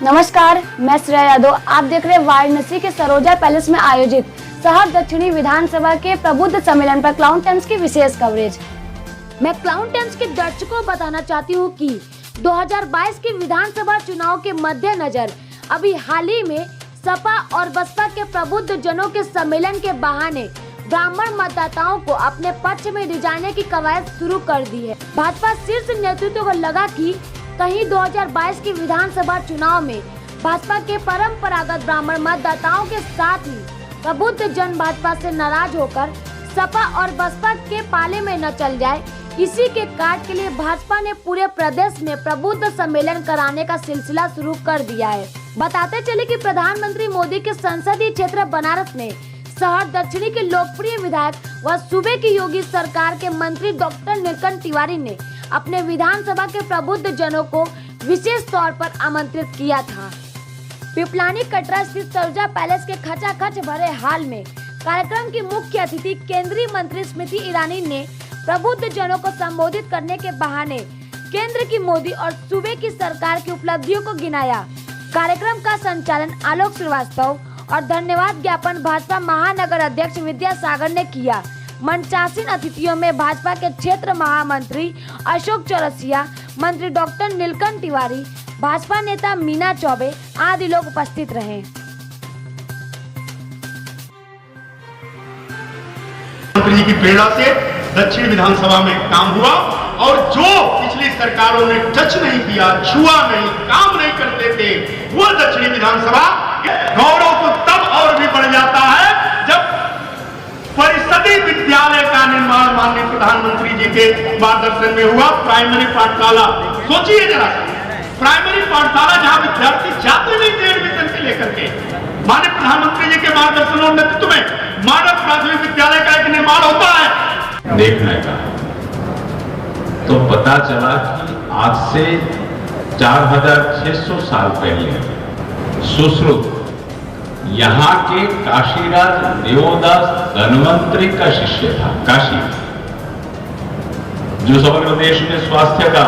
नमस्कार, मैं श्रेया यादव। आप देख रहे हैं वाराणसी के सरोजा पैलेस में आयोजित शहर दक्षिणी विधानसभा के प्रबुद्ध सम्मेलन पर क्लाउन टाइम्स की विशेष कवरेज। मैं क्लाउन टाइम्स के दर्शकों को बताना चाहती हूं कि 2022 के विधानसभा चुनाव के मद्देनजर अभी हाल ही में सपा और बसपा के प्रबुद्ध जनों के सम्मेलन के बहाने ब्राह्मण मतदाताओं को अपने पक्ष में रिझाने की कवायद शुरू कर दी है। भाजपा शीर्ष नेतृत्व को लगा कि कहीं 2022 के विधानसभा चुनाव में भाजपा के परंपरागत ब्राह्मण मतदाताओं के साथ ही प्रबुद्ध जन भाजपा से नाराज होकर सपा और बसपा के पाले में न चल जाए। इसी के काट के लिए भाजपा ने पूरे प्रदेश में प्रबुद्ध सम्मेलन कराने का सिलसिला शुरू कर दिया है। बताते चले कि प्रधानमंत्री मोदी के संसदीय क्षेत्र बनारस में शहर दक्षिणी के लोकप्रिय विधायक व सूबे की योगी सरकार के मंत्री डॉक्टर नीलकंठ तिवारी ने अपने विधानसभा के प्रबुद्ध जनों को विशेष तौर पर आमंत्रित किया था। पिपलानी कटरा स्थित सरोजा पैलेस के खचाखच भरे हाल में कार्यक्रम की मुख्य अतिथि केंद्रीय मंत्री स्मृति ईरानी ने प्रबुद्ध जनों को संबोधित करने के बहाने केंद्र की मोदी और सूबे की सरकार की उपलब्धियों को गिनाया। कार्यक्रम का संचालन आलोक श्रीवास्तव और धन्यवाद ज्ञापन भाजपा महानगर अध्यक्ष विद्यासागर ने किया। मंचासीन अतिथियों में भाजपा के क्षेत्र महामंत्री अशोक चौरसिया, मंत्री डॉक्टर नीलकंठ तिवारी, भाजपा नेता मीना चौबे आदि लोग उपस्थित रहे। मंत्री जी की प्रेरणा से दक्षिण विधानसभा में काम हुआ और जो पिछली सरकारों ने टच नहीं किया, छुआ नहीं, काम नहीं करते थे, वो दक्षिणी विधानसभा गौरव तो तब और भी बढ़ जाता है जब परिषदीय विद्यालय का निर्माण माननीय प्रधानमंत्री जी के मार्गदर्शन में हुआ। प्राइमरी पाठशाला सोचिए जरा, प्राइमरी पाठशाला जहां विद्यार्थी जाते नहीं थे एडमिशन के लेकर के, माननीय प्रधानमंत्री जी के मार्गदर्शन और नेतृत्व में मानव प्राथमिक विद्यालय का एक निर्माण होता है। देखने का तो पता चला कि आज से 4600 साल पहले सुश्रुत यहाँ के काशीराज देवोदास धन्वंतरी का शिष्य था। काशी जो समग्र देश में स्वास्थ्य का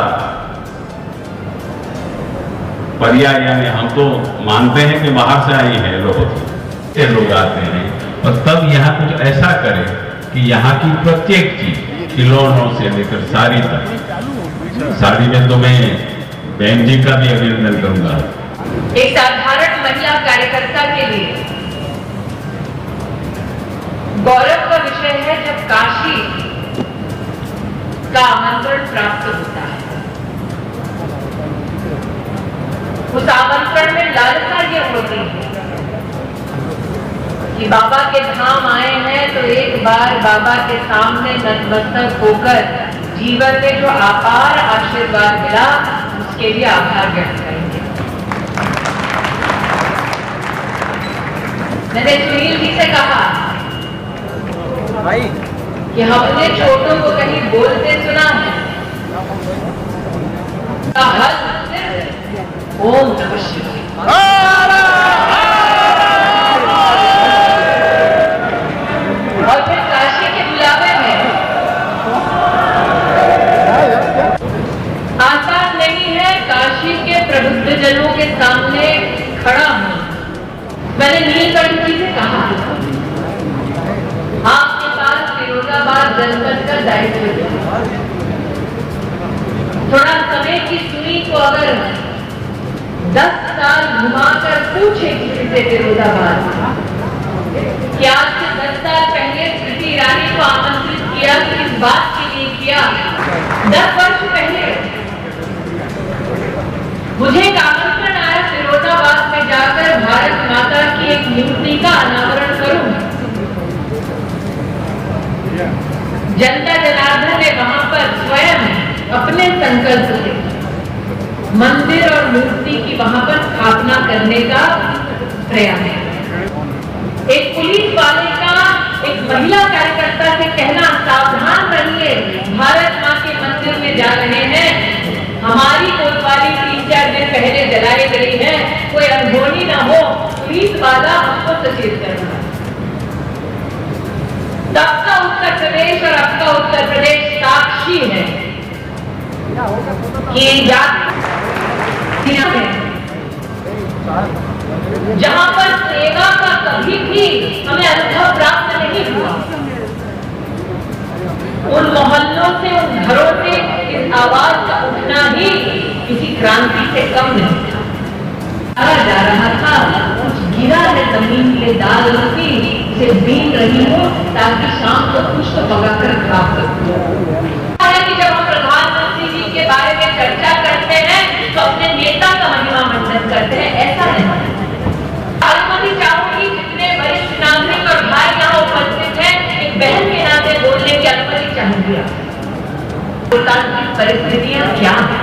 पर्याय, यानी हम तो मानते हैं कि बाहर से आई है एलोपैथी, लोग आते हैं और तब यहाँ कुछ ऐसा करे कि यहाँ की प्रत्येक चीज खिलौनों से लेकर साड़ी तक। साड़ी में तो मैं बहन जी का भी अभिनंदन करूंगा। एक साधारण महिला कार्यकर्ता के लिए गौरव का विषय है जब काशी का आमंत्रण प्राप्त होता है। उस आमंत्रण में लालसा ये होती है कि बाबा के धाम आए हैं तो एक बार बाबा के सामने नतमस्तक होकर जीवन में जो अपार आशीर्वाद मिला उसके लिए आभार व्यक्त करेंगे। मैंने सुनील जी से कहा भाई कि हमने छोटों को कहीं बोलते सुना है, ओम नमः शिवाय। और फिर काशी के बुलावे में आसान नहीं है काशी के प्रबुद्ध जनों के सामने खड़ा हूं। मैंने नीलकंठ जी से कहा आपके पास फिरोजाबाद जनपद का दायित्व है, थोड़ा समय की सुई को अगर 10 साल घुमाकर पूछे किसी से फिरोजाबाद कि आज से 10 साल पहले स्मृति ईरानी को आमंत्रित किया कि इस बात के लिए किया। 10 वर्ष पहले मुझे एक आमंत्रण आया फिरोजाबाद में जाकर भारत माता की एक मूर्ति का अनावरण करूं। जनता जनार्दन ने वहां पर स्वयं अपने संकल्प से मंदिर और मूर्ति की वहां पर स्थापना करने का प्रयास है। एक पुलिस वाले का एक महिला कार्यकर्ता से कहना सावधान रहिए, भारत मां के मंदिर में जा रहे हैं, हमारी कोतवाली 3-4 दिन पहले जलाई गई है, कोई अनहोनी ना हो, पुलिस वाला हमको सचेत करना। तब का उत्तर प्रदेश और अब का उत्तर प्रदेश साक्षी है कि जहां पर सेवा का कभी भी हमें अनुभव प्राप्त नहीं हुआ, उन मोहल्लों से, उन घरों से इस आवाज का उठना ही किसी क्रांति से कम नहीं था। जा रहा था, कुछ गिरा है जमीन पे दाल रोटी, उसे बीन रही हो ताकि शाम को कुछ तो पकाकर खा सकूं। कि जब हम प्रधानमंत्री जी के बारे में चर्चा करते हैं तो अपने नेता का महिमा मंडन करते हैं, ऐसा नहीं। अनुमति चाहूंगी जितने वरिष्ठ नागरिक और भाई यहाँ उपस्थित हैं, एक बहन के नाते बोलने की अनुमति चाहूंगी। परिस्थितियां क्या है?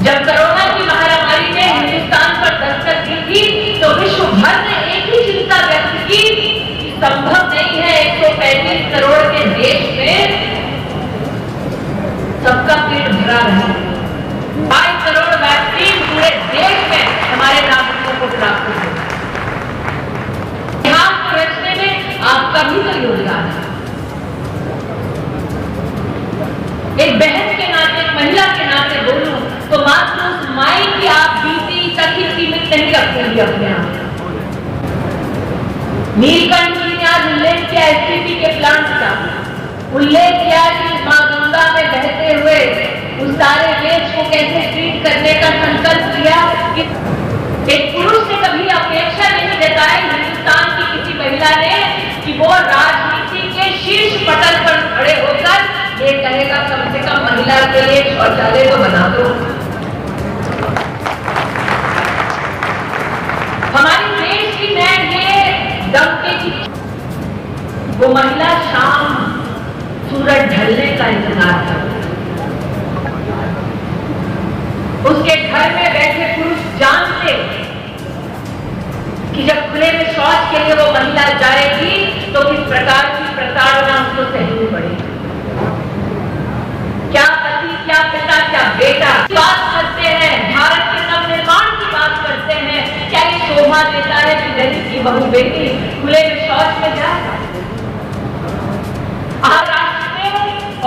जब कोरोना की महामारी ने हिंदुस्तान पर दस्तक दी थी तो विश्व भर ने एक ही चिंता व्यक्त की कि संभव नहीं है 135 करोड़ के देश में सबका पेट भरा रहे। 22 करोड़ वैक्सीन पूरे देश में हमारे नागरिकों को प्राप्त हो। इतिहास को रचने में आपका भी तो योगदान है। एक बहन के नाते, एक महिला के नाते बोलूं तो मात्र उस माई की आप बीती तक ही सीमित नहीं रखेंगे अपने आप। नीलकंठ जी ने आज उल्लेख किया एसटीपी के प्लांट का, उल्लेख किया कि मां गंगा में बहते हुए उस सारे देश को कैसे ट्रीट करने का संकल्प लिया। कि एक पुरुष ने कभी अपेक्षा नहीं जताई हिंदुस्तान की किसी महिला ने कि वो राजनीति के शीर्ष पटल पर खड़े होकर ये कहेगा कम से कम महिला के लिए शौचालय तो बना दो। हमारे देश की मैं ये दमके की वो महिला शाम सूरज ढलने का इंतजार कर, उसके घर में बैठे पुरुष जानते कि जब खुले में शौच के लिए वो महिला जाएगी तो किस प्रकार की प्रताड़ना उसको सहनी पड़ेगी। क्या पति, क्या पिता, क्या बेटा बात करते हैं, भारत के नवनिर्माण की बात करते हैं। क्या ये शोभा देता है कि दलित की बहू बेटी खुले में शौच में जाए? महाराष्ट्र में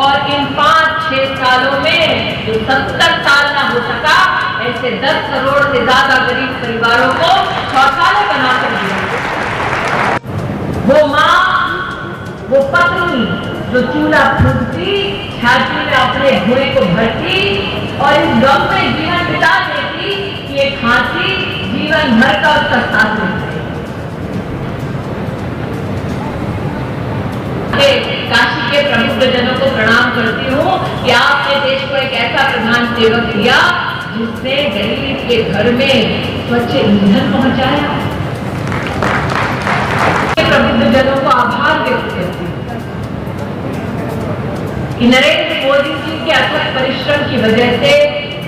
और इन 5-6 सालों में जो 70 साल ना हो सका, ऐसे 10 करोड़ से ज्यादा गरीब परिवारों को शौचालय बनाकर दिया। वो माँ, वो पत्नी जो चूल्हा फूंकती, छाती में अपने धुएं को भरती और इस गम में जीवन बिता देती कि ये खांसी जीवन भर का उसका साथ है। काशी के प्रमुख जनों को प्रणाम करती हूँ कि आपने देश को एक ऐसा प्रधान सेवक दिया जिसने गरीब के घर में स्वच्छ ईंधन पहुंचाया। प्रबुद्ध जनों को आभार व्यक्त करती हूँ कि नरेंद्र मोदी जी के अथक परिश्रम की वजह से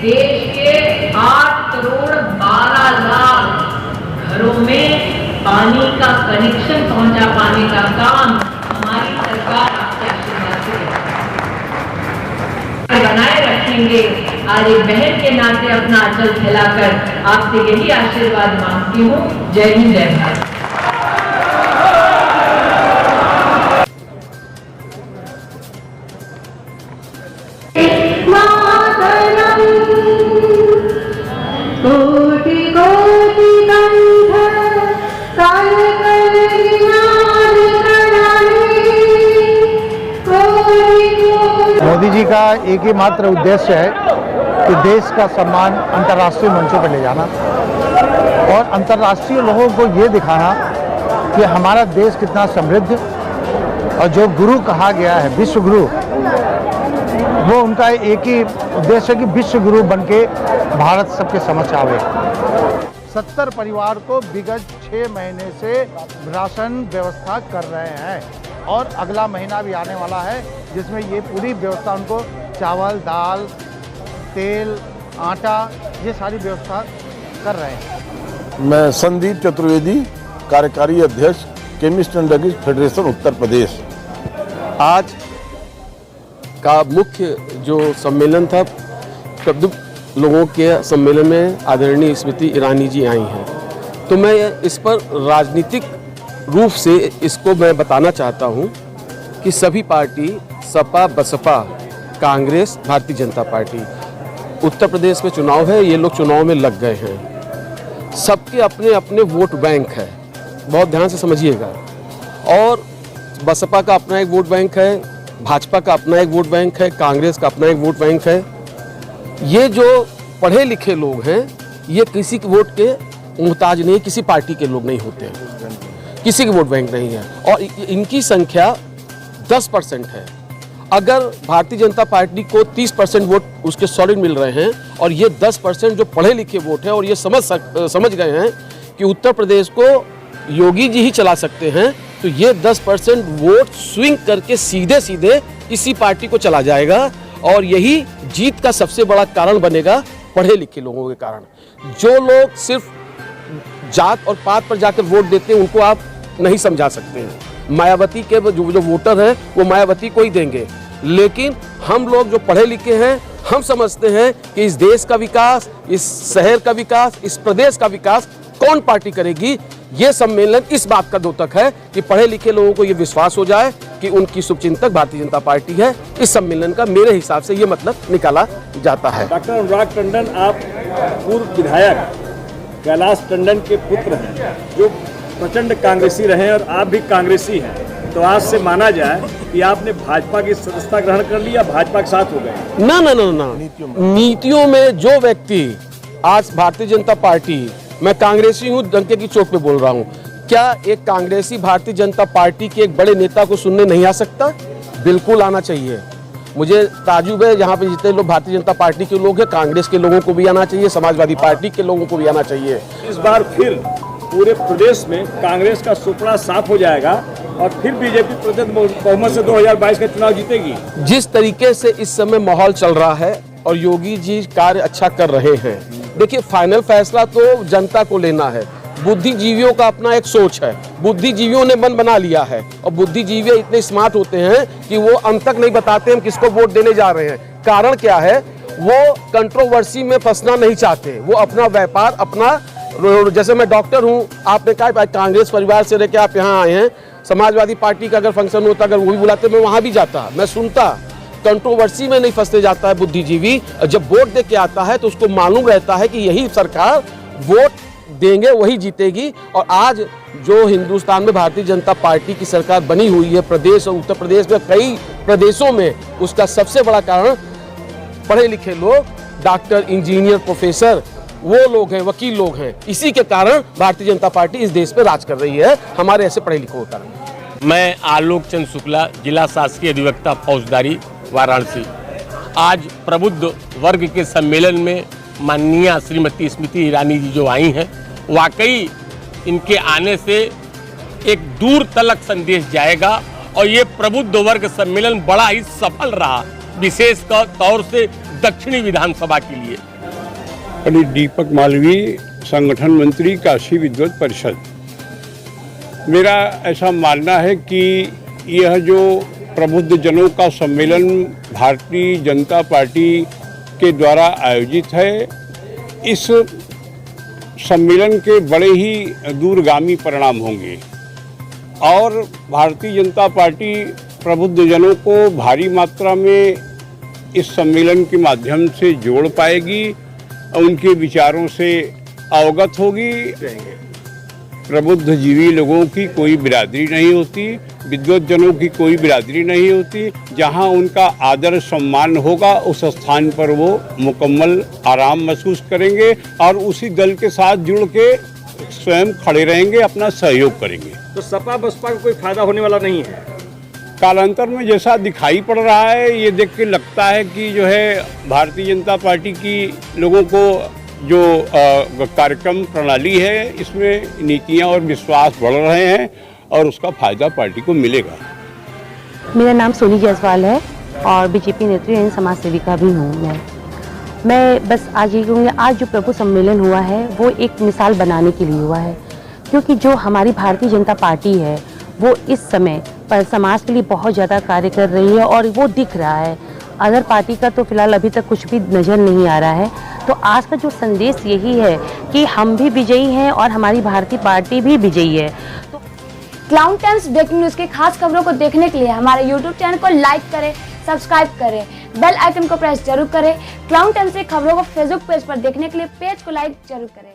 देश के 8 करोड़ 12 लाख घरों में पानी का कनेक्शन पहुंचा पाने का काम हमारी सरकार आपके आशीर्वाद से बनाए रखेंगे। आज एक बहन के नाते अपना आंचल फैलाकर आपसे यही आशीर्वाद मांगती हूँ। जय हिंद, जय भारत। मोदी जी का एक ही मात्र उद्देश्य है कि देश का सम्मान अंतर्राष्ट्रीय मंचों पर ले जाना और अंतर्राष्ट्रीय लोगों को ये दिखाना कि हमारा देश कितना समृद्ध, और जो गुरु कहा गया है विश्व गुरु, वो उनका एक ही उद्देश्य है कि विश्व गुरु बनके भारत सबके समक्ष आवे। 70 परिवार को विगत 6 महीने से राशन व्यवस्था कर रहे हैं और अगला महीना भी आने वाला है जिसमें ये पूरी व्यवस्था उनको चावल, दाल, तेल, आटा, ये सारी व्यवस्था कर रहे हैं। मैं संदीप चतुर्वेदी, कार्यकारी अध्यक्ष chemist and druggist federation Uttar Pradesh. आज का मुख्य जो सम्मेलन था, प्रबुद्ध लोगों के सम्मेलन में आदरणीय स्मृति ईरानी जी आई हैं, तो मैं इस पर राजनीतिक रूप से इसको मैं बताना चाहता हूं कि सभी पार्टी, सपा, बसपा, कांग्रेस, भारतीय जनता पार्टी, उत्तर प्रदेश में चुनाव है, ये लोग चुनाव में लग गए हैं। सबके अपने अपने वोट बैंक है, बहुत ध्यान से समझिएगा। और बसपा का अपना एक वोट बैंक है, भाजपा का अपना एक वोट बैंक है, कांग्रेस का अपना एक वोट बैंक है। ये जो पढ़े लिखे लोग हैं ये किसी के वोट के मोहताज नहीं, किसी पार्टी के लोग नहीं होते हैं, किसी के वोट बैंक नहीं है। और इनकी संख्या 10% है। अगर भारतीय जनता पार्टी को 30% वोट उसके सॉलिड मिल रहे हैं और ये 10% जो पढ़े लिखे वोट है और ये समझ गए हैं कि उत्तर प्रदेश को योगी जी ही चला सकते हैं, तो ये 10% वोट स्विंग करके सीधे सीधे इसी पार्टी को चला जाएगा और यही जीत का सबसे बड़ा कारण बनेगा, पढ़े लिखे लोगों के कारण। जो लोग सिर्फ जात और पात पर जाकर वोट देते हैं उनको आप नहीं समझा सकते हैं। मायावती के जो वोटर हैं वो मायावती को ही देंगे, लेकिन हम लोग जो पढ़े लिखे हैं हम समझते हैं कि इस देश का विकास, इस शहर का विकास, इस प्रदेश का विकास कौन पार्टी करेगी। ये सम्मेलन इस बात का द्योतक है कि पढ़े लिखे लोगों को ये विश्वास हो जाए कि उनकी शुभचिंतक भारतीय जनता पार्टी है। इस सम्मेलन का मेरे हिसाब से ये मतलब निकाला जाता है। डॉक्टर अनुराग टंडन, आप पूर्व विधायक कैलाश टंडन के पुत्र हैं जो प्रचंड कांग्रेसी रहे और आप भी कांग्रेसी हैं, तो आज से माना जाए कि आपने भाजपा की सदस्यता ग्रहण कर ली या भाजपा के साथ हो गए? ना ना ना ना, नीतियों में जो व्यक्ति आज भारतीय जनता पार्टी, मैं कांग्रेसी हूँ, डंके की चोट पे बोल रहा हूँ, क्या एक कांग्रेसी भारतीय जनता पार्टी के एक बड़े नेता को सुनने नहीं आ सकता? बिल्कुल आना चाहिए। मुझे ताजुब है, यहाँ पे जितने लोग भारतीय जनता पार्टी के लोग हैं, कांग्रेस के लोगों को भी आना चाहिए, समाजवादी पार्टी के लोगों को भी आना चाहिए। इस बार फिर पूरे प्रदेश में कांग्रेस का सुपड़ा साफ हो जाएगा और फिर बीजेपी प्रचंड बहुमत से 2022 का चुनाव जीतेगी। जिस तरीके से इस समय माहौल चल रहा है और योगी जी कार्य अच्छा कर रहे हैं, देखिए फाइनल फैसला तो जनता को लेना है। बुद्धिजीवियों का अपना एक सोच है, बुद्धिजीवियों ने मन बना लिया है और बुद्धिजीवी इतने स्मार्ट होते हैं कि वो अंत तक नहीं बताते हम किसको वोट देने जा रहे हैं। कारण क्या है, वो कंट्रोवर्सी में फंसना नहीं चाहते, वो अपना व्यापार, अपना, जैसे मैं डॉक्टर हूँ, आपने कहा कांग्रेस परिवार से लेकर आप यहाँ आए हैं, समाजवादी पार्टी का अगर फंक्शन होता, अगर वो भी बुलाते, मैं वहाँ भी जाता, मैं सुनता। कंट्रोवर्सी में नहीं फंसते जाता है बुद्धिजीवी। जब वोट दे के आता है तो उसको मालूम रहता है कि यही सरकार वोट देंगे वही जीतेगी। और आज जो हिंदुस्तान में भारतीय जनता पार्टी की सरकार बनी हुई है, प्रदेश और उत्तर प्रदेश में कई प्रदेशों में, उसका सबसे बड़ा कारण पढ़े लिखे लोग, डॉक्टर, इंजीनियर, प्रोफेसर, वो लोग हैं, वकील लोग हैं। इसी के कारण भारतीय जनता पार्टी इस देश पे राज कर रही है, हमारे ऐसे पढ़े लिखों के कारण। मैं आलोक चंद शुक्ला, जिला शासकीय अधिवक्ता फौजदारी, वाराणसी। आज प्रबुद्ध वर्ग के सम्मेलन में माननीय श्रीमती स्मृति ईरानी जी जो आई हैं, वाकई इनके आने से एक दूर तलक संदेश जाएगा और ये प्रबुद्ध वर्ग सम्मेलन बड़ा ही सफल रहा, विशेष तौर से दक्षिणी विधानसभा के लिए। पंडित दीपक मालवीय, संगठन मंत्री, काशी विद्वत परिषद। मेरा ऐसा मानना है कि यह जो प्रबुद्ध जनों का सम्मेलन भारतीय जनता पार्टी के द्वारा आयोजित है, इस सम्मेलन के बड़े ही दूरगामी परिणाम होंगे और भारतीय जनता पार्टी प्रबुद्ध जनों को भारी मात्रा में इस सम्मेलन के माध्यम से जोड़ पाएगी, उनके विचारों से अवगत होगी। प्रबुद्ध जीवी लोगों की कोई बिरादरी नहीं होती, विद्वत जनों की कोई बिरादरी नहीं होती। जहां उनका आदर सम्मान होगा उस स्थान पर वो मुकम्मल आराम महसूस करेंगे और उसी दल के साथ जुड़ के स्वयं खड़े रहेंगे, अपना सहयोग करेंगे। तो सपा बसपा को कोई फायदा होने वाला नहीं है। कालांतर में जैसा दिखाई पड़ रहा है, ये देख के लगता है कि जो है भारतीय जनता पार्टी की लोगों को जो कार्यक्रम प्रणाली है, इसमें नीतियां और विश्वास बढ़ रहे हैं और उसका फायदा पार्टी को मिलेगा। मेरा नाम सोनी जायसवाल है और बीजेपी नेत्री एवं समाज सेविका भी हूँ मैं बस आज ये कहूँगी, आज जो प्रभु सम्मेलन हुआ है वो एक मिसाल बनाने के लिए हुआ है, क्योंकि जो हमारी भारतीय जनता पार्टी है वो इस समय पर समाज के लिए बहुत ज़्यादा कार्य कर रही है और वो दिख रहा है। अदर पार्टी का तो फिलहाल अभी तक कुछ भी नज़र नहीं आ रहा है। तो आज का जो संदेश यही है कि हम भी विजयी हैं और हमारी भारतीय पार्टी भी विजयी है। तो क्लाउन टाइम्स ब्रेकिंग न्यूज़ की खास खबरों को देखने के लिए हमारे YouTube चैनल को लाइक करें, सब्सक्राइब करें। बेल आइकन को प्रेस जरूर करें। क्लाउन टाइम्स की खबरों को फेसबुक पेज पर देखने के लिए पेज को लाइक जरूर करें।